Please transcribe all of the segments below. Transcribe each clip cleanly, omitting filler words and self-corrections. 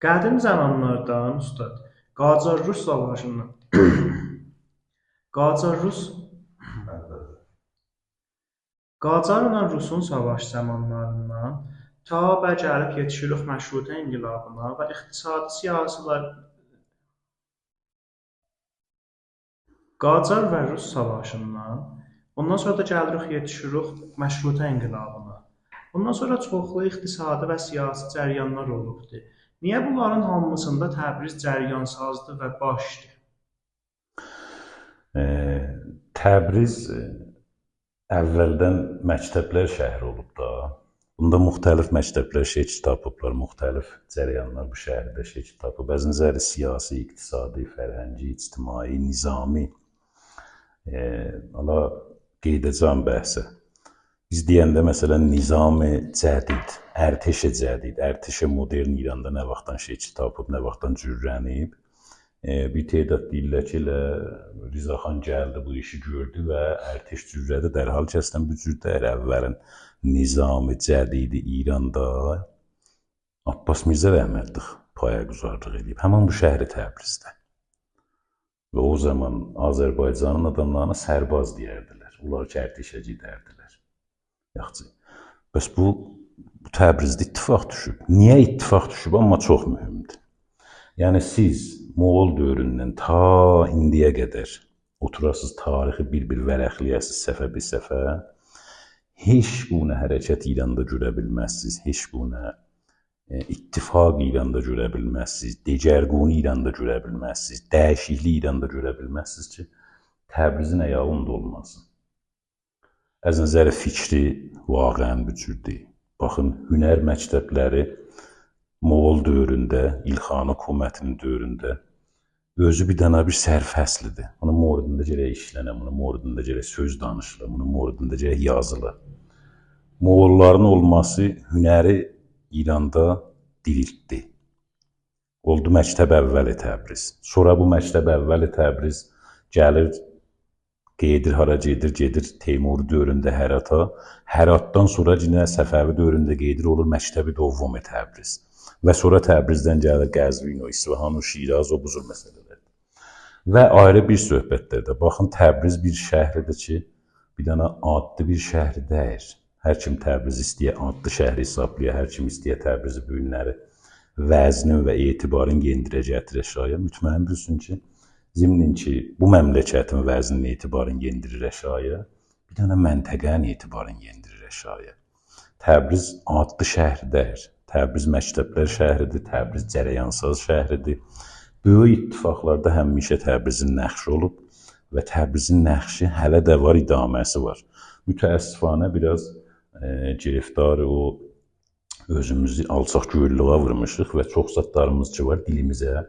Qədim zamanlardan ustad, Qacar-Rus savaşından Qacar-Rus Qacarla Rusun savaş zamanlarından ta gəlib yetişirik məşrutə inqilabına və iqtisadi siyasilər Qacar və Rus savaşından ondan sonra da gəlirik yetişirik məşrutə inqilabına. Ondan sonra çoxlu iqtisadi və siyasi cərəyanlar olubdu. Niyə bunların hamısında Təbriz cərəyansazdır və başdır? Təbriz əvvəldən məktəblər şəhəri olub da. Bunda müxtəlif məktəblər şəkil tapıblar, müxtəlif cərəyanlar bu şəhərdə şəkil tapıb. Bəzən siyasi, iqtisadi, fərhəngi, ictimai, nizami qeyd edəcəm bəhsə. Biz deyəndə məsələn nizam-ı cədid, ərteş-i cədid, ərteş-i modern İranda nə vaxtdan şəkil tapıb, nə vaxtdan cürrənib. Bir tədad deyirlər ki, Rızaxan gəldi, bu işi gördü və ərteş cürrədi. Dərhal kəsdən bu cürdər əvvəlin nizam-ı cədidi İranda Abbas Mirzə rəhmətli payəguzarlıq edib. Həmin bu şəhəri Təbrizdə. Və o zaman Azərbaycanın adamlarına sərbaz deyərdilər. Onlar ki, ərteşə gedərdilər. Yaxşı. Bəs bu Təbrizdə ittifaq düşüb. Niyə ittifaq düşüb? Amma çox mühümdür. Yəni siz Moğol dövründən ta indiyə qədər oturasınız, tarixi bir-bir vərəqləyəsiniz səfə bir səfə. Heç quna hərəkət İranda görə bilməzsiniz. Heç quna ittifaq İranda görə bilməzsiniz. Degərquni İranda görə bilməzsiniz. Dəyişiklik İranda görə bilməzsiniz ki, Təbrizin ayağında olmasın. Az nəzəri fikri vaqəən bu cürdür. Baxın, hünər məktəbləri Moğol dövründə, İlxan hökumətinin dövründə özü bir dənə bir sərfəslidir. Bunun moridində gərək işlənə, bunun moridində gərək söz danışılır, bunun moridində gərək yazılır. Moğolların olması hünəri İranda diriltdi. Oldu məktəb əvvəli Təbriz. Sonra bu məktəb əvvəli Təbriz gəlir, gedir, hara gedir Teymuri dövründə Hərata. Həratdan sonra yine Səfəvi dövründə gedir, olur məktəbi dovvum Təbriz. Və sonra Təbrizdən gəlir Qəzvin, İsfahan, Şiraz, o buzur məsələlər. Və ayrı bir söhbətlərdə, baxın Təbriz bir şəhridir ki, bir dənə adlı bir şəhri deyir. Hər kim Təbriz istəyə adlı şəhri hesablaya, hər kim istəyə Təbrizi bu günləri vəznin və etibarın yendirə gətirə şaya, mütməyin bilsin ki, zimnin ki, bu məmləkətin vəznini etibarın yendirir əşaya, bir dənə məntəqənin etibarın yendirir əşaya. Təbriz adlı şəhridəyir. Təbriz məktəblər şəhridir, Təbriz cərəyansaz şəhridir. Böyük ittifaqlarda həmişə Təbrizin nəxşi olub və Təbrizin nəxşi hələ də var, idaməsi var. Mütəəssifanə biraz giriftar o özümüzü alçaq göylüğa vurmuşuq və çox zatlarımız ki var, dilimizə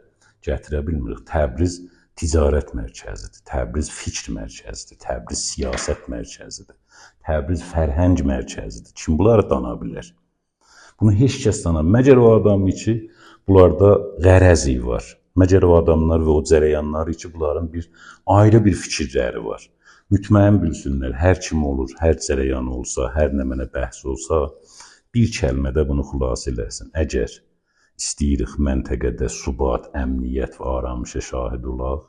gətirə bilmirik. Təbriz ticarət mərkəzidir, Təbriz fikr mərkəzidir, Təbriz siyasət mərkəzidir, Təbriz fərhəng mərkəzidir. Kim bunları dana bilər? Bunu heç kəs dana. Məgər o adamı ki, bunlarda qərəzi var. Məgər o adamlar və o cərəyanlar ki, bunların bir ayrı bir fikirləri var. Mütməyin bilsinlər, hər kim olur, hər cərəyan olsa, hər nə mənə bəhs olsa, bir kəlmədə bunu xülas eləsin. Əgər istəyirik məntəqədə subat, əmniyyət və aramışa şahid olaq,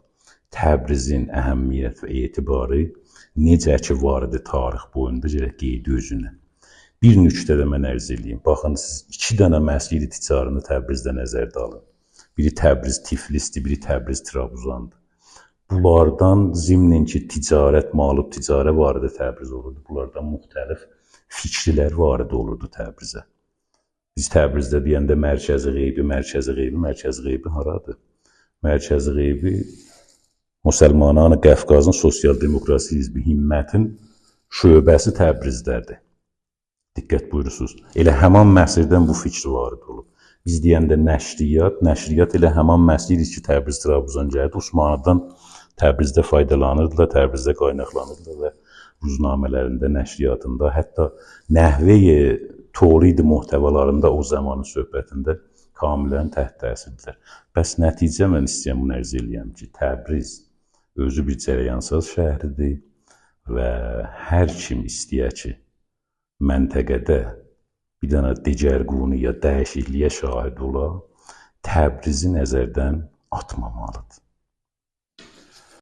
Təbrizin əhəmiyyət və etibarı necə ki vardı tarix boyunda gərək qeydi özünə. Bir nüktədə mən ərz edeyim. Baxın, siz iki dənə məscid-i ticarını Təbrizdə nəzərdə alın. Biri Təbriz Tiflisdir, biri Təbriz Trabzondur. Bunlardan zimnin ki, ticarət, malıb ticarə vardı Təbriz olurdu. Bunlardan müxtəlif fikrilər vardı olurdu Təbrizə. Biz Təbrizdə deyəndə mərkəzi qeybi haradır? Mərkəzi qeybi Müsəlmananı Qəfqazın Sosial-Demokrasi Hizbi Himmətin şöbəsi Təbrizdədir. Diqqət buyurursunuz. Elə həman məsirdən bu fikri varid olub. Biz deyəndə nəşriyyat elə həman məsirdir ki, Təbriz Trabzon gəldi. Osmanlıdan Təbrizdə faydalanırdılar, Təbrizdə qaynaqlanırdılar və ruznamələrində, nəşriyyatında, hətta nəhvəyi toridi muhtəvalarında o zamanın söhbətində kamilən təhət təsirdirlər. Bəs nəticə mən istəyəm bunu ərz eləyəm ki, Təbriz özü bir cərəyansaz şəhridir və hər kim istəyə ki, məntəqədə bir dənə digərquniyə, dəyişikliyə şahid ola, Təbrizi nəzərdən atmamalıdır.